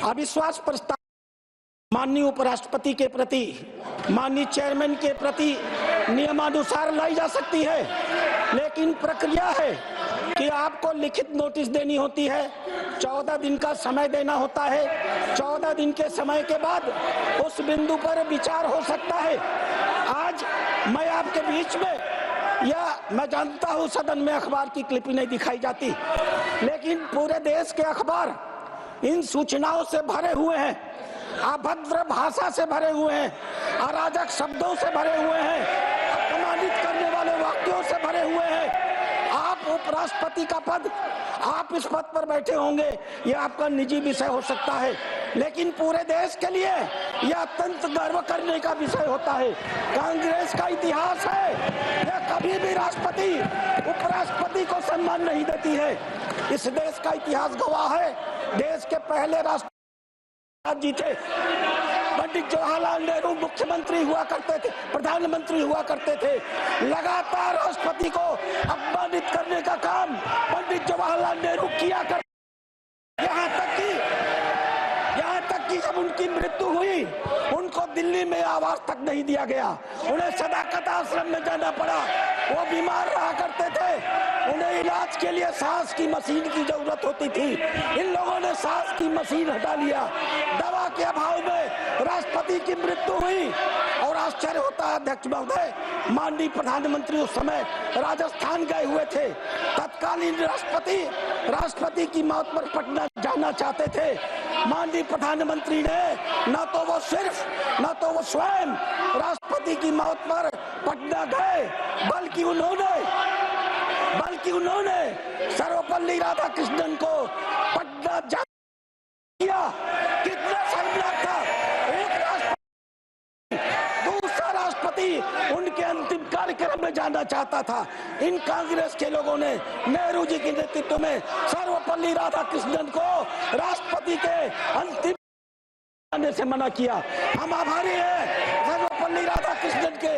अविश्वास प्रस्ताव माननीय उपराष्ट्रपति के प्रति, माननीय चेयरमैन के प्रति नियमानुसार लाई जा सकती है, लेकिन प्रक्रिया है कि आपको लिखित नोटिस देनी होती है, 14 दिन का समय देना होता है। 14 दिन के समय के बाद उस बिंदु पर विचार हो सकता है। आज मैं आपके बीच में, या मैं जानता हूं सदन में अखबार की क्लिपिंग नहीं दिखाई जाती, लेकिन पूरे देश के अखबार इन सूचनाओं से भरे हुए हैं, अभद्र भाषा से भरे हुए हैं, अराजक शब्दों से भरे हुए हैं, अपमानित करने वाले वाक्यों से भरे हुए हैं। आप उपराष्ट्रपति का पद, आप इस पद पर बैठे होंगे, यह आपका निजी विषय हो सकता है, लेकिन पूरे देश के लिए यह अत्यंत गर्व करने का विषय होता है। कांग्रेस का इतिहास है, यह कभी भी राष्ट्रपति उपराष्ट्रपति को सम्मान नहीं देती है। इस देश का इतिहास गवाह है। देश के पहले राष्ट्रपति जी थे, पंडित जवाहरलाल नेहरू मुख्यमंत्री हुआ करते थे, प्रधानमंत्री हुआ करते थे। लगातार राष्ट्रपति को अपमानित करने का काम पंडित जवाहरलाल नेहरू किया करते। यहाँ तक कि जब उनकी मृत्यु हुई, उनको दिल्ली में आवास तक नहीं दिया गया, उन्हें सदाकत आश्रम में जाना पड़ा। वो बीमार रहा करते थे, उन्हें इलाज के लिए सांस की मशीन की जरूरत होती थी। इन लोगों ने सांस की मशीन हटा लिया। दवा के अभाव में राष्ट्रपति की मृत्यु हुई। और आश्चर्य होता है अध्यक्ष महोदय, माननीय प्रधानमंत्री उस समय राजस्थान गए हुए थे। तत्कालीन राष्ट्रपति की मौत पर पटना जाना चाहते थे। माननीय प्रधानमंत्री ने न तो वो स्वयं राष्ट्रपति की मौत पर पटना गए, बल्कि उन्होंने सर्वपल्ली राधाकृष्णन को पटना जा किया। कितना शर्मनाक था। एक दूसरा राष्ट्रपति उनके अंतिम कार्यक्रम में जाना चाहता था। इन कांग्रेस के लोगों ने नेहरू जी के नेतृत्व में सर्वपल्ली राधाकृष्णन को राष्ट्रपति के अंतिम आने से मना किया। हम आभारी हैं सर्वपल्ली राधाकृष्णन के,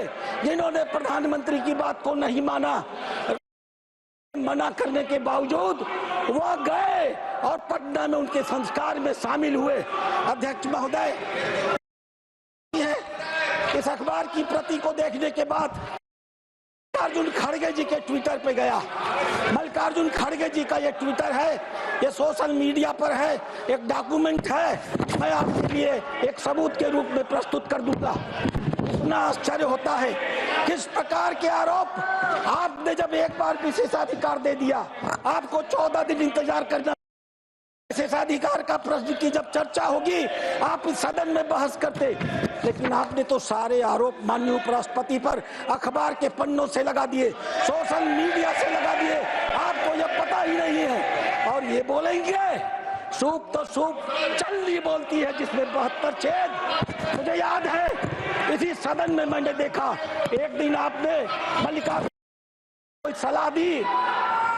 जिन्होंने प्रधानमंत्री की बात को नहीं माना। मना करने के बावजूद वह गए और पटना में उनके संस्कार में शामिल हुए। अध्यक्ष महोदय, इस अखबार की प्रति को देखने के बाद मल्लिकार्जुन खड़गे जी के ट्विटर पे गया। मल्लिकार्जुन खड़गे जी का ये ट्विटर है, ये सोशल मीडिया पर है, एक डॉक्यूमेंट है। मैं आपके लिए एक सबूत के रूप में प्रस्तुत कर दूंगा। इतना आश्चर्य होता है किस प्रकार के आरोप। आपने जब एक बार विशेषाधिकार दे दिया, आपको 14 दिन इंतजार करना। विशेषाधिकार का प्रश्न की जब चर्चा होगी, आप इस सदन में बहस करते, लेकिन आपने तो सारे आरोप माननीय उपराष्ट्रपति पर अखबार के पन्नों से लगा दिए, सोशल मीडिया से लगा दिए। आपको यह पता ही नहीं है। और ये बोलेंगे सूप तो सूप चलनी बोलती है, जिसमें 72 छेद। मुझे याद है इसी सदन में मैंने देखा, एक दिन आपने मल्लिकार्जुन को सलाह दी।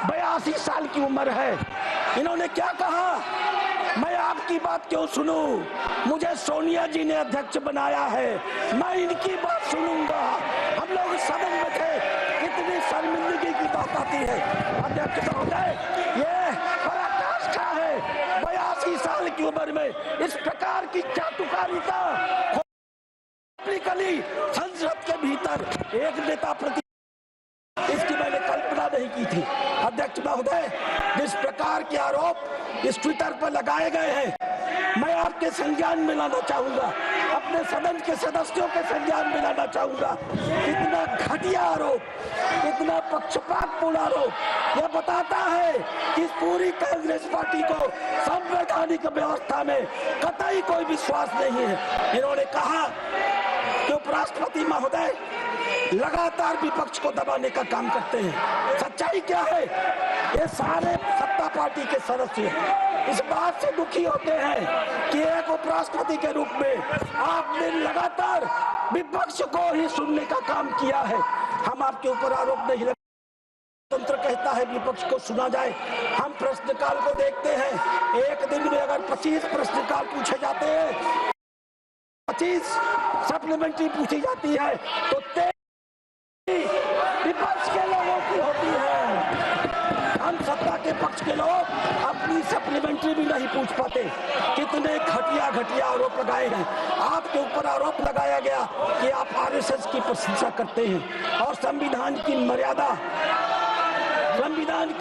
82 साल की उम्र है। इन्होंने क्या कहा, मैं आपकी बात क्यों सुनूं, मुझे सोनिया जी ने अध्यक्ष बनाया है, मैं इनकी बात सुनूंगा। हम लोग सदन में थे, कितनी शर्मिंदगी की बात आती है। अध्यक्ष महोदय, ये पराकाष्ठा है। 82 साल की उम्र में इस प्रकार की चाटुकारिता संसद के भीतर एक नेता प्रति, इसकी मैंने कल्पना नहीं की थी। अध्यक्ष महोदय, जिस प्रकार के आरोप इस ट्विटर पर लगाए गए हैं, मैं आपके संज्ञान में लाना चाहूंगा, अपने सदन के सदस्यों के संज्ञान में लाना चाहूंगा। इतना घटिया आरोप, इतना पक्षपातपूर्ण आरोप, यह बताता है कि पूरी कांग्रेस पार्टी को संवैधानिक व्यवस्था में कतई कोई विश्वास नहीं है। इन्होंने कहा कि उपराष्ट्रपति महोदय लगातार विपक्ष को दबाने का काम करते हैं। सच्चाई क्या है, ये सारे सत्ता पार्टी के सदस्य इस बात से दुखी होते हैं कि एक उपराष्ट्रपति के रूप में आपने लगातार विपक्ष को ही सुनने का काम किया है। हम आपके ऊपर आरोप नहीं लगाते। तंत्र कहता है विपक्ष को सुना जाए। हम प्रश्नकाल को देखते हैं, एक दिन में अगर 25 प्रश्नकाल पूछे जाते हैं, 25 सप्लीमेंट्री पूछी जाती है, तो विपक्ष के लोगों की होती है। तमाम सत्ता के पक्ष के लोग अपनी सप्लीमेंट्री भी नहीं पूछ पाते। कितने घटिया आरोप लगाए हैं। आपके ऊपर आरोप लगाया गया कि आप आरएसएस की प्रशंसा करते हैं और संविधान की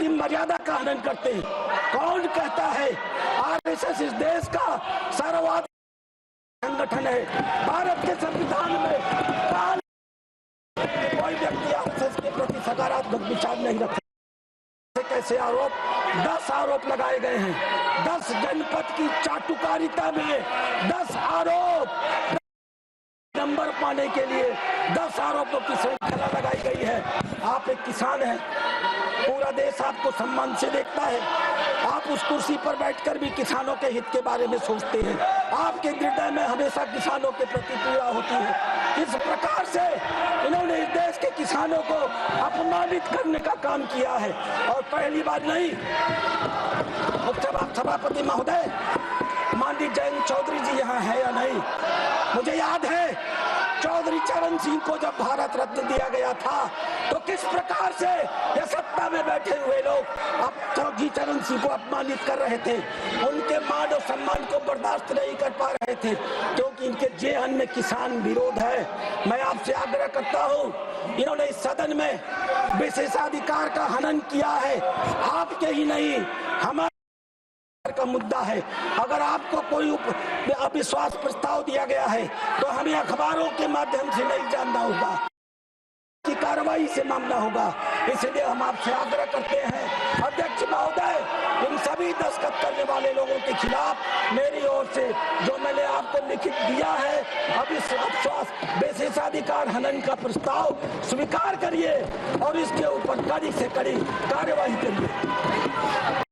मर्यादा का हनन करते हैं। कौन कहता है आरएसएस इस देश का सर्ववादी संगठन है? भारत के संविधान में कोई व्यक्ति आरएसएस के प्रति सकारात्मक विचार नहीं रखता। कैसे आरोप 10 आरोप लगाए गए हैं। 10 जनपद की चाटुकारिता में 10 आरोप नंबर पाने के लिए 10 आरोपों की श्रृंखला लगाई गई है। आप एक किसान हैं, पूरा देश आपको सम्मान से देखता है। आप उस कुर्सी पर बैठकर भी किसानों के हित के बारे में सोचते हैं। आपके हृदय में हमेशा किसानों के प्रति पीड़ा होती है। इस प्रकार से इन्होंने इस देश के किसानों को अपमानित करने का काम किया है और पहली बार नहीं। सभापति महोदय, माननीय जयंत चौधरी जी यहाँ है या नहीं? मुझे याद है चौधरी चरण सिंह को जब भारत रत्न दिया गया था तो किस प्रकार से ये सत्ता में बैठे हुए लोग अब चौधरी चरण सिंह को अपमानित कर रहे थे। उनके मान और सम्मान को बर्दाश्त नहीं कर पा रहे थे क्योंकि इनके जेहन में किसान विरोध है। मैं आपसे आग्रह करता हूँ, इन्होंने इस सदन में विशेषाधिकार का हनन किया है। आपके ही नहीं, हमारे का मुद्दा है। अगर आपको कोई अविश्वास प्रस्ताव दिया गया है तो हमें अखबारों के माध्यम से नहीं जानना होगा, की कार्रवाई से मामला होगा। इसलिए हम आपसे आग्रह करते हैं अध्यक्ष महोदय, इन सभी दस्तखत करने वाले लोगों के खिलाफ मेरी ओर से जो मैंने आपको लिखित दिया है अविश्वास विशेषाधिकार हनन का प्रस्ताव स्वीकार करिए और इसके ऊपर कड़ी से कड़ी कार्रवाई करिए।